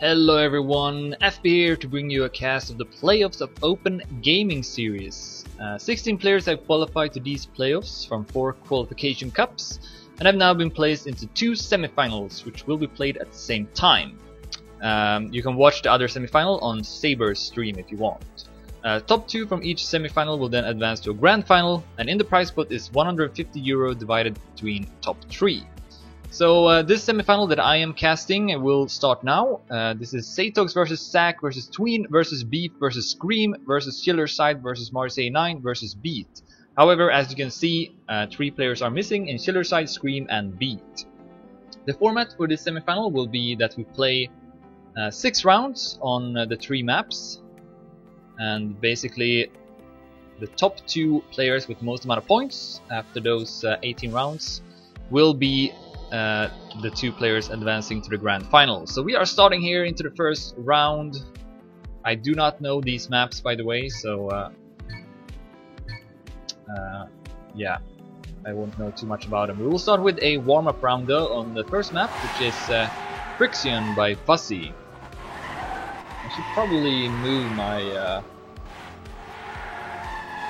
Hello everyone, FB here to bring you a cast of the playoffs of Open Gaming Series. 16 players have qualified to these playoffs from 4 qualification cups and have now been placed into 2 semifinals which will be played at the same time. You can watch the other semifinal on Saber's stream if you want. Top 2 from each semifinal will then advance to a grand final, and in the prize pot is €150 divided between top 3. So this semifinal that I am casting will start now. This is Satox versus Sack versus Tween versus Beef versus Scream versus Chillerside versus Marseille 9 versus Beat. However, as you can see, 3 players are missing in Chillerside, Scream and Beat. The format for this semifinal will be that we play 6 rounds on the 3 maps, and basically the top 2 players with the most amount of points after those 18 rounds will be the 2 players advancing to the grand final. So we are starting here into the first round. I do not know these maps, by the way, so yeah, I won't know too much about them. We will start with a warm-up round though on the first map, which is Friction by Fuzzy. I should probably move my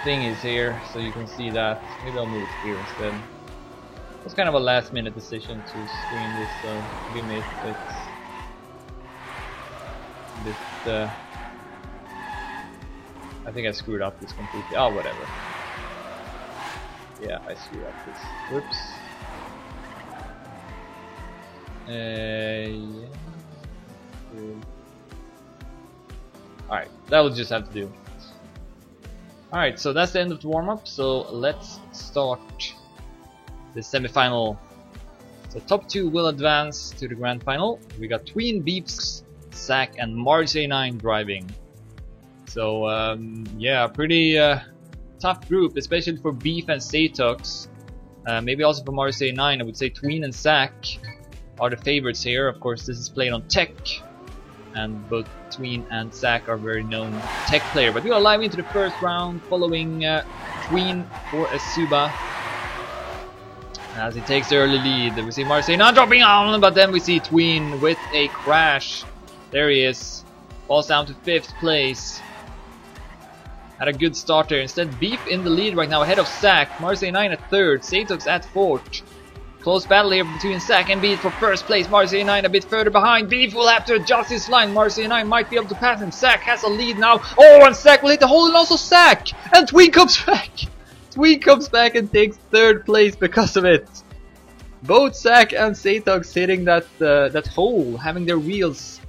thingies here so you can see that. Maybe I'll move it here instead. It's kind of a last minute decision to screen this, so forgive me if it's I think I screwed up this completely. Oh, whatever. Yeah, I screwed up this. Whoops. Yeah. Alright, that will just have to do. Alright, so that's the end of the warm-up, so let's start the semi-final. So top 2 will advance to the grand final. We got Tween, Beefs, Sack and Marseille 9 driving. So yeah, pretty tough group, especially for Beef and Satox. Maybe also for Marseille 9. I would say Tween and Sack are the favorites here. Of course, this is played on Tech, and both Tween and Sack are very known Tech player. But we are live into the first round, following Tween for Asuba as he takes the early lead. We see Marseille not dropping on, but then we see Tween with a crash. There he is, falls down to 5th place. Had a good start there. Instead, Beef in the lead right now, ahead of Sack. Marseille 9 at 3rd, Satox at 4th. Close battle here between Sack and Beef for 1st place. Marseille 9 a bit further behind. Beef will have to adjust his line. Marseille 9 might be able to pass him. Sack has a lead now. Oh, and Sack will hit the hole, and also Sack! And Tween comes back! Tween comes back and takes 3rd place because of it. Both Sack and Satox hitting that hole, having their wheels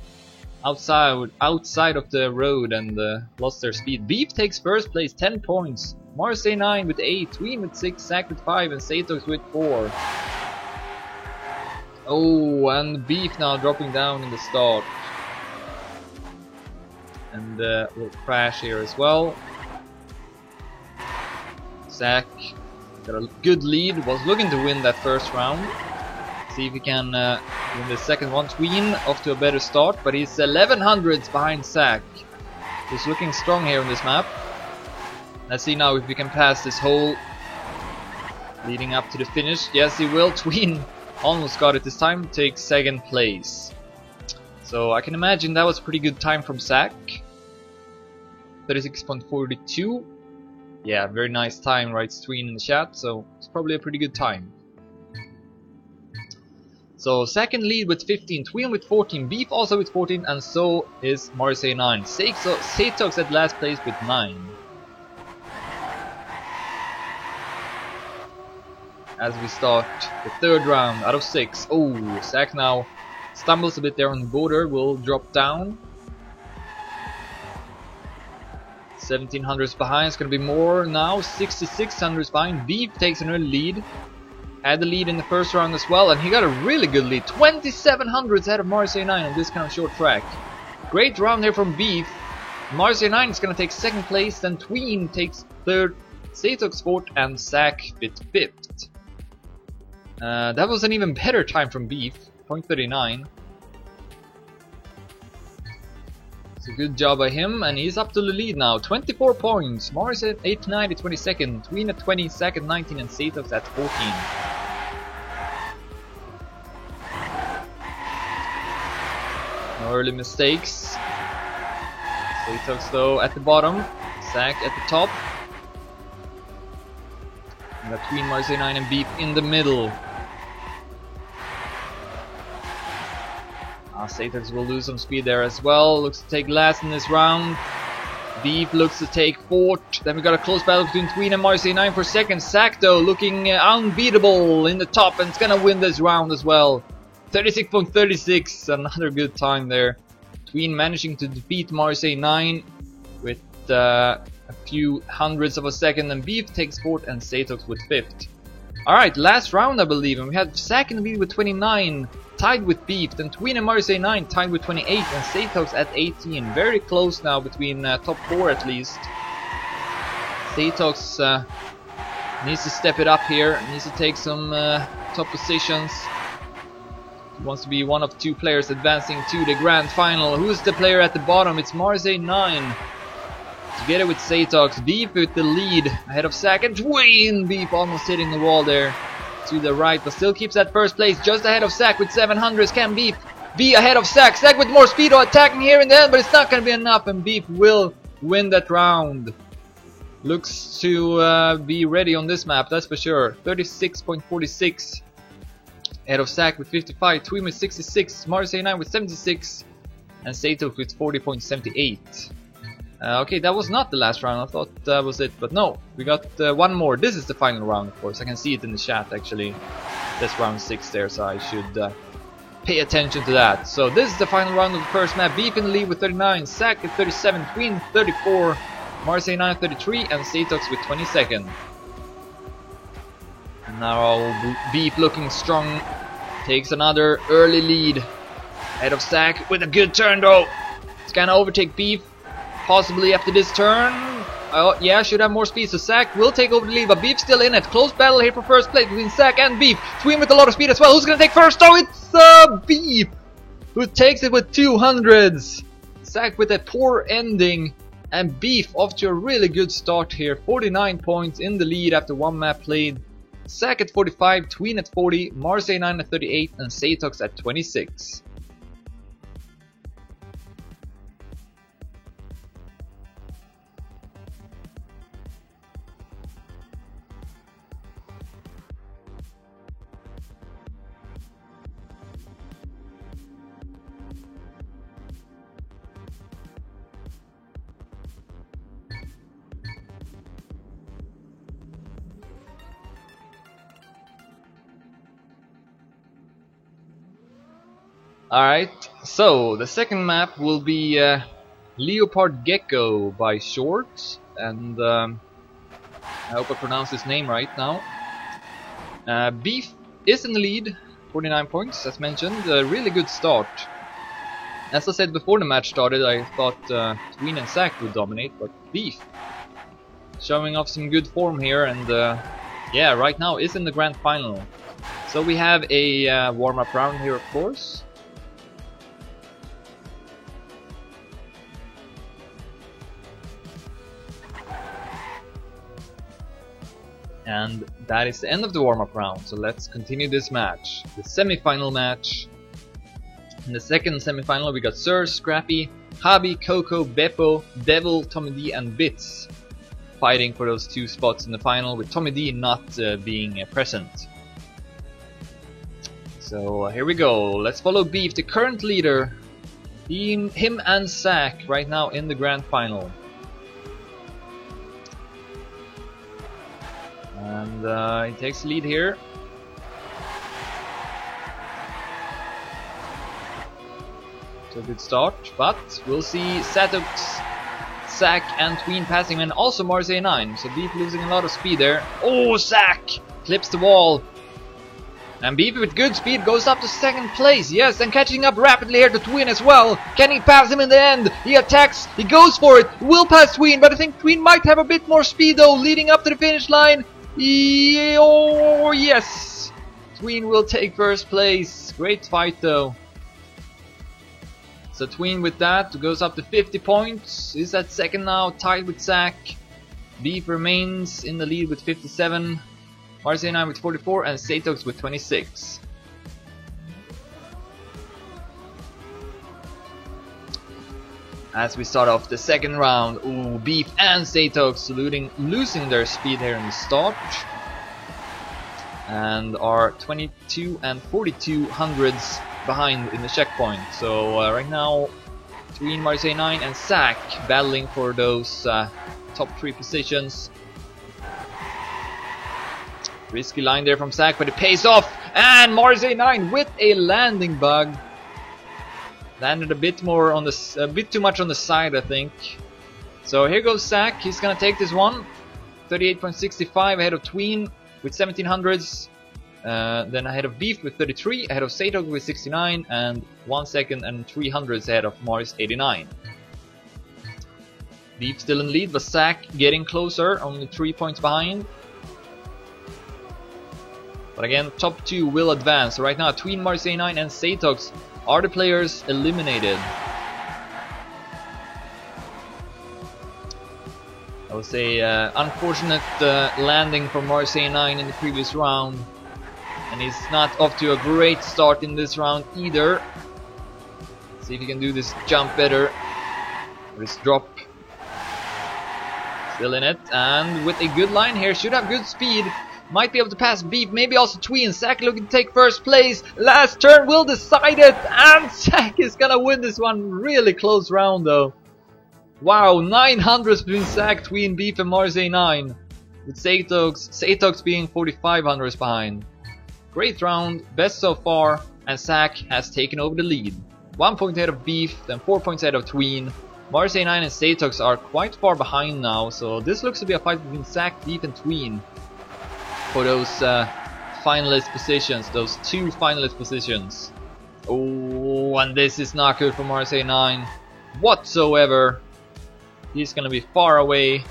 outside of the road and lost their speed. Beef takes 1st place, 10 points. Marseille 9 with 8, Tween with 6, Sack with 5 and Satox with 4. Oh, and Beef now dropping down in the start. And will crash here as well. Sack got a good lead, was looking to win that first round. See if he can win the second one. Tween off to a better start, but he's 1100s behind Sack. He's looking strong here on this map. Let's see now if we can pass this hole leading up to the finish. Yes, he will. Tween almost got it this time, takes 2nd place. So I can imagine that was a pretty good time from Sack. 36.42. Yeah, very nice time, writes Tween in the chat, so it's probably a pretty good time. So second lead with 15, Tween with 14, Beef also with 14, and so is Marseille 9. Satox at last place with 9. As we start the 3rd round out of 6. Oh, Sack now stumbles a bit there on the border, will drop down. 1700s behind, it's gonna be more now. 6600s behind. Beef takes an early lead. Had the lead in the first round as well, and he got a really good lead. 2700s ahead of Marseille 9 on this kind of short track. Great round here from Beef. Marseille 9 is gonna take 2nd place, then Tween takes 3rd, Satox 4th, and Sack with 5th. That was an even better time from Beef, 0.39. So good job by him, and he's up to the lead now. 24 points. Mars at 89 at 22nd, Tween at 20, Sack at 19, and Satox at 14. No early mistakes. Zatox though at the bottom, Zack at the top. And between Marseille 9 and Beef in the middle. Zatox will lose some speed there as well. Looks to take last in this round. Beef looks to take fourth. Then we got a close battle between Tween and Marseille 9 for second. Zack though looking unbeatable in the top, and it's gonna win this round as well. 36.36, another good time there. Tween managing to defeat Marseille 9 with a few hundredths of a second, and Beef takes fourth and Zatox with fifth. Alright, last round I believe, and we had Zack in the lead with 29, tied with Beef, then Tween and Marseille 9 tied with 28, and Zatox at 18. Very close now between top 4 at least. Zatox needs to step it up here, needs to take some top positions. He wants to be one of 2 players advancing to the grand final. Who's the player at the bottom? It's Marseille 9. Together with Zatox, Beef with the lead ahead of Zack, and Tween. Beef almost hitting the wall there to the right, but still keeps that first place just ahead of Zack with 700s. Can Beef be ahead of Zack? Zack with more speed attacking here in the end, but it's not going to be enough, and Beef will win that round. Looks to be ready on this map, that's for sure. 36.46 ahead of Zack with 55, Tween with 66, Marseille 9 with 76, and Zatox with 40.78. Okay, that was not the last round. I thought that was it, but no, we got one more. This is the final round, of course. I can see it in the chat actually. That's round 6 there, so I should pay attention to that. So this is the final round of the first map. Beef in the lead with 39, Zack at 37, Tween 34, Marseille 9 33, and Zatox with 22nd. And now Beef looking strong, takes another early lead ahead of Zack with a good turn though. It's gonna overtake Beef possibly after this turn. Oh yeah, should have more speed, so Zack will take over the lead, but Beef still in it. Close battle here for first place between Zack and Beef. Tween with a lot of speed as well. Who's gonna take first? Oh, it's Beef who takes it with 200s. Zack with a poor ending, and Beef off to a really good start here. 49 points in the lead after one map played. Zack at 45, Tween at 40, Marseille 9 at 38, and Zatox at 26. Alright, so the second map will be Leopard Gecko by Short, and I hope I pronounced his name right now. Beef is in the lead, 49 points as mentioned, a really good start. As I said before the match started, I thought Tween and Zack would dominate, but Beef showing off some good form here, and yeah, right now is in the grand final. So we have a warm-up round here, of course. And that is the end of the warm-up round, so let's continue this match. The semi-final match. In the second semi-final we got Sir, Scrappy, Habi, Coco, Beppo, Devil, Tommy D and Bits fighting for those 2 spots in the final, with Tommy D not being present. So here we go, let's follow Beef, the current leader. Him and Zack right now in the grand final. And he takes the lead here. So a good start, but we'll see Zatox, Zack and Tween passing, and also Marseille 9. So Beef losing a lot of speed there. Oh, Zack clips the wall. And Beef with good speed goes up to second place. Yes, and catching up rapidly here to Tween as well. Can he pass him in the end? He attacks, he goes for it. Will pass Tween, but I think Tween might have a bit more speed though, leading up to the finish line. Oh yes, Tween will take first place. Great fight though. So Tween with that goes up to 50 points. Is at second now, tied with Zack. Beef remains in the lead with 57. Marseille 9 with 44 and Zatox with 26. as we start off the second round. Ooh, Beef and Satox losing their speed here in the start, and are 22 and 42 hundredths behind in the checkpoint. So right now, between Marseille9 and Zack battling for those top 3 positions. Risky line there from Zack, but it pays off, and Marseille9 with a landing bug. Landed a bit more on a bit too much on the side, I think. So here goes Zack. He's gonna take this one. 38.65 ahead of Tween with 1700s. Then ahead of Beef with 33, ahead of Satox with 69, and 1 second and 300s ahead of Mars 89. Beef still in lead, but Zack getting closer, only 3 points behind. But again, top 2 will advance. So right now, Tween, Marseille9 and Satox are the players eliminated. I would say unfortunate landing from Marseille9 in the previous round, and he's not off to a great start in this round either. See if he can do this jump better, or this drop. Still in it, and with a good line here, should have good speed. Might be able to pass Beef, maybe also Tween. Zack looking to take first place. Last turn will decide it, and Zack is gonna win this one. Really close round though. Wow, 900s between Zack, Tween, Beef and Marseille9. With Satox being 4500s behind. Great round, best so far, and Zack has taken over the lead. 1 point ahead of Beef, then 4 points ahead of Tween. Marseille9 and Satox are quite far behind now, so this looks to be a fight between Zack, Beef and Tween for those finalist positions, those 2 finalist positions. Oh, and this is not good for Marseille9 whatsoever. He's gonna be far away.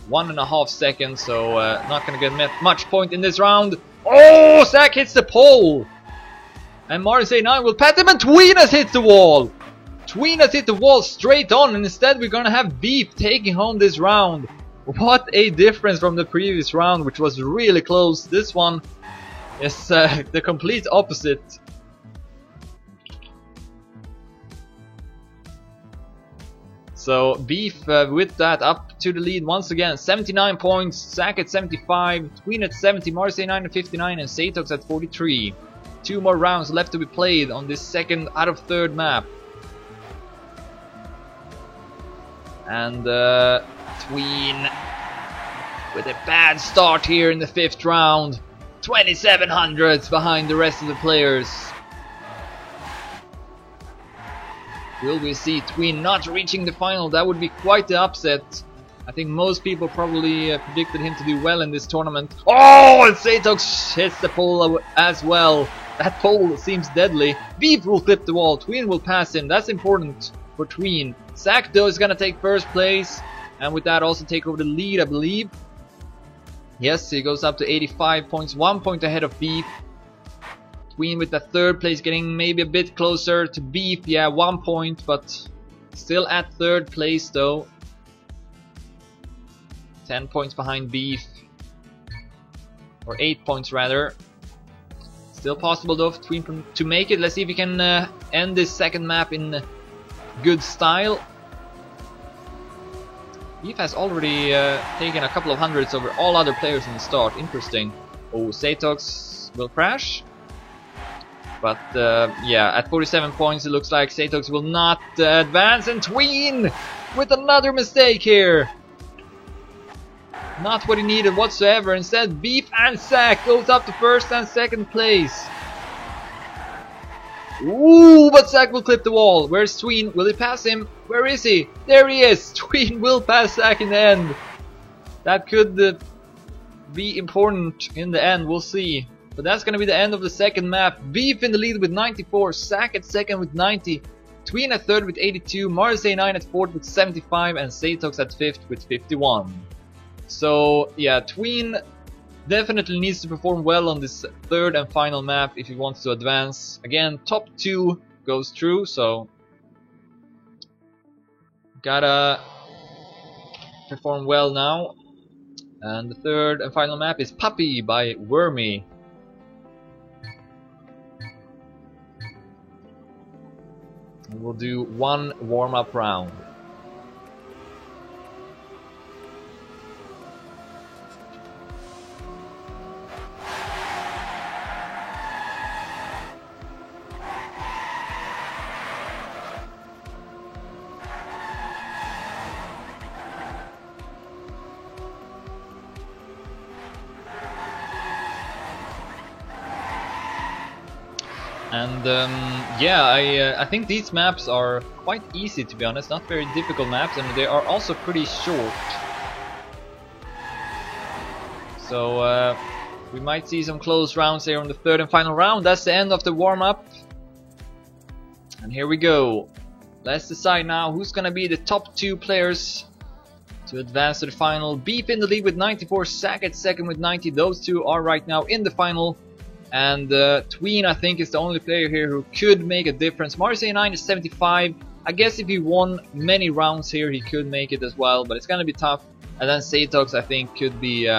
1.5 seconds, so not gonna get much point in this round. Oh, Zack hits the pole! And Marseille9 will pat him, and Tween has hit the wall! Tween has hit the wall straight on, and instead we're gonna have Beef taking home this round. What a difference from the previous round, which was really close. This one is the complete opposite. So Beef with that up to the lead once again. 79 points, Zack at 75, Tween at 70, Marseille9 at 59 and Satox at 43. 2 more rounds left to be played on this second out of third map. And Tween with a bad start here in the 5th round. 2700s behind the rest of the players. Will we see Tween not reaching the final? That would be quite the upset. I think most people probably predicted him to do well in this tournament. Oh, and Satox hits the pole as well. That pole seems deadly. Beef will flip the wall. Tween will pass him. That's important for Tween. Zack though is gonna take first place, and with that also take over the lead, I believe. Yes, he goes up to 85 points, 1 point ahead of Beef. Tween with the 3rd place getting maybe a bit closer to Beef. Yeah, 1 point, but still at 3rd place though. 10 points behind Beef, or 8 points rather. Still possible though for Tween to make it. Let's see if we can end this second map in good style. Beef has already taken a couple of hundreds over all other players in the start. Interesting. Oh, Satox will crash. But yeah, at 47 points it looks like Satox will not advance, and Tween with another mistake here. Not what he needed whatsoever. Instead, Beef and Zack goes up to 1st and 2nd place. Ooh, but Zack will clip the wall. Where's Tween? Will he pass him? Where is he? There he is! Tween will pass Zack in the end. That could be important in the end, we'll see. But that's gonna be the end of the second map. Beef in the lead with 94, Zack at 2nd with 90, Tween at 3rd with 82, Marseille9 at 4th with 75, and Satox at 5th with 51. So yeah, Tween definitely needs to perform well on this 3rd and final map if he wants to advance. Again, top 2 goes through, so gotta perform well now. And the 3rd and final map is Puppy by We'll do one warm-up round. And yeah, I think these maps are quite easy, to be honest, not very difficult maps, and they are also pretty short. So we might see some close rounds here on the third and final round. That's the end of the warm-up. And here we go. Let's decide now who's gonna be the top 2 players to advance to the final. Beef in the lead with 94, Zack at second with 90. Those two are right now in the final. And Tween, I think, is the only player here who could make a difference. Marseille9 is 75. I guess if he won many rounds here, he could make it as well, but it's gonna be tough. And then Satox, I think, could be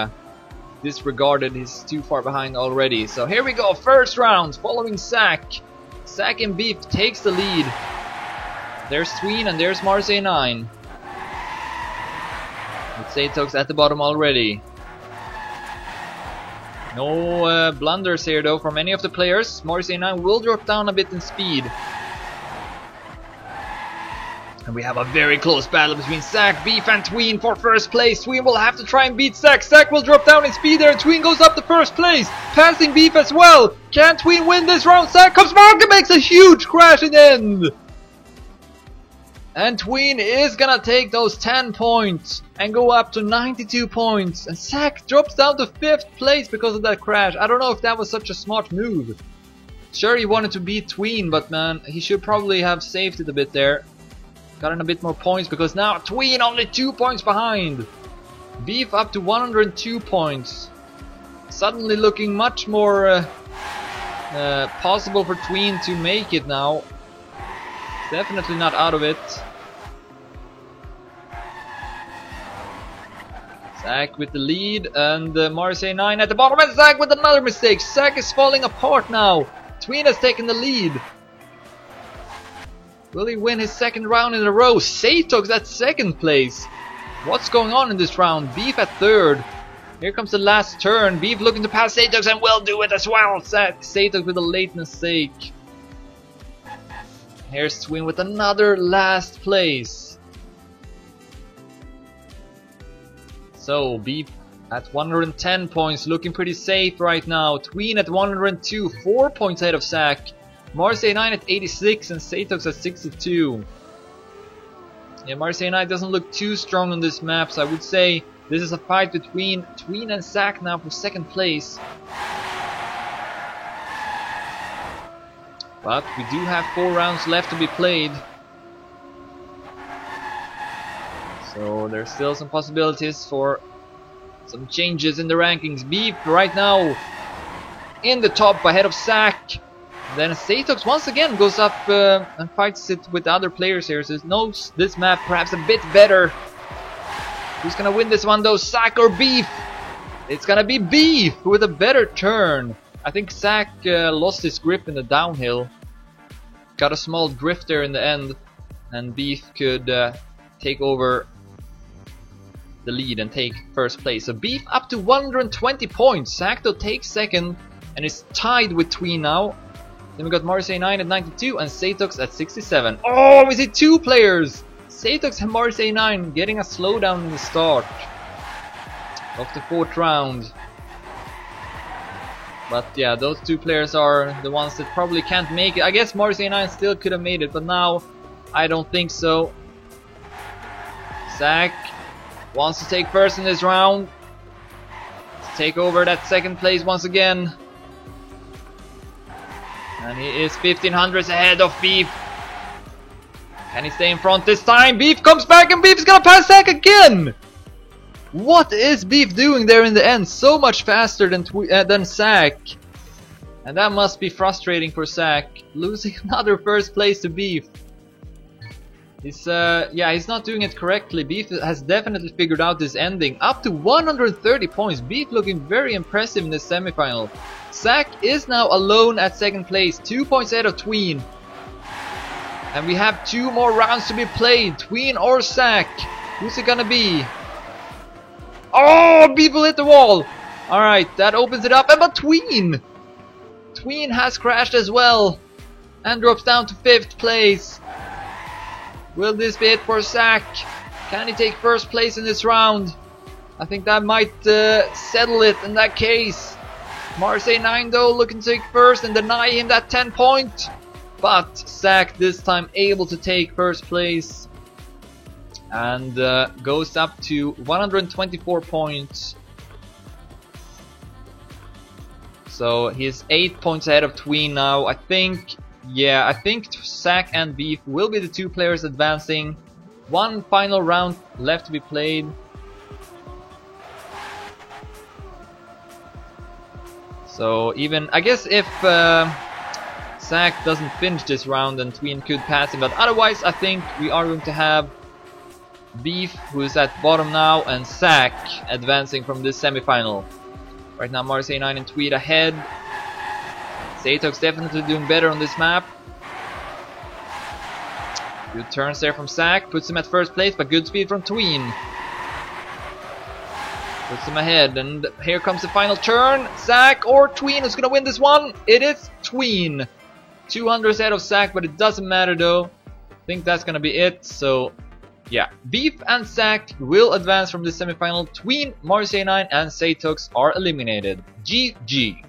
disregarded. He's too far behind already. So here we go, first round, following Zack. Zack and Beef takes the lead. There's Tween and there's Marseille9. With Satox at the bottom already. No blunders here though from any of the players. Marseille9 will drop down a bit in speed. And we have a very close battle between Zack, Beef and Tween for first place. Tween will have to try and beat Zack. Zack will drop down in speed there. Tween goes up to first place, passing Beef as well. Can Tween win this round? Zack comes back and makes a huge crash in the end. And Tween is gonna take those 10 points and go up to 92 points. And Zack drops down to 5th place because of that crash. I don't know if that was such a smart move. Sure, he wanted to beat Tween, but man, he should probably have saved it a bit there. Gotten a bit more points because now Tween only 2 points behind. Beef up to 102 points. Suddenly looking much more possible for Tween to make it now. Definitely not out of it. Zack with the lead and Marseille9 at the bottom, and Zack with another mistake. Zack is falling apart now. Tween has taken the lead. Will he win his second round in a row? Satox at second place. What's going on in this round? Beef at third. Here comes the last turn. Beef looking to pass Satox and will do it as well. Satox with a late mistake. Here's Tween with another last place. So Beef at 110 points, looking pretty safe right now. Tween at 102, 4 points ahead of Zack. Marseille9 at 86 and Satox at 62. Yeah, Marseille9 doesn't look too strong on this map, so I would say this is a fight between Tween and Zack now for second place. But we do have 4 rounds left to be played. So there's still some possibilities for some changes in the rankings. Beef right now in the top ahead of Zack. Then Satox once again goes up and fights it with the other players here. So knows this map perhaps a bit better. Who's gonna win this one though? Zack or Beef? It's gonna be Beef with a better turn. I think Zack lost his grip in the downhill. Got a small drift there in the end. And Beef could take over the lead and take first place. So Beef up to 120 points. Zack though takes second and is tied with Tween now. Then we got Marseille9 at 92 and Satox at 67. Oh, we see 2 players! Satox and Marseille9 getting a slowdown in the start of the 4th round. But yeah, those 2 players are the ones that probably can't make it. I guess Marseille9 still could have made it, but now I don't think so. Zack wants to take first in this round. Take over that second place once again. And he is 1500s ahead of Beef. Can he stay in front this time? Beef comes back and Beef is gonna pass Zack again! What is Beef doing there in the end? So much faster than Zack. And that must be frustrating for Zack. Losing another first place to Beef. He's not doing it correctly. Beef has definitely figured out this ending. Up to 130 points. Beef looking very impressive in this semifinal. Zack is now alone at second place, 2 points ahead of Tween. And we have 2 more rounds to be played. Tween or Zack? Who's it gonna be? Oh, Beef will hit the wall. Alright, that opens it up. But Tween! Tween has crashed as well. And drops down to 5th place. Will this be it for Zack? Can he take 1st place in this round? I think that might settle it in that case. Marseille 9 though looking to take 1st and deny him that 10 point. But Zack this time able to take 1st place. And goes up to 124 points. So he's 8 points ahead of Tween now. I think Zack and Beef will be the 2 players advancing. 1 final round left to be played. So even, I guess if Zack doesn't finish this round, then Tween could pass him. But otherwise, I think we are going to have Beef, who is at bottom now, and Zack advancing from this semi-final. Right now, Marseille 9 and Tween ahead. Zaytox definitely doing better on this map. Good turns there from Zack, puts him at 1st place, but good speed from Tween. Puts him ahead, and here comes the final turn. Zack or Tween who's gonna win this one? It is Tween. 200 ahead of Zack, but it doesn't matter though. I think that's gonna be it. So yeah, Beef and Zack will advance from the semi-final. Tween, Marseille 9 and Zaytox are eliminated. GG.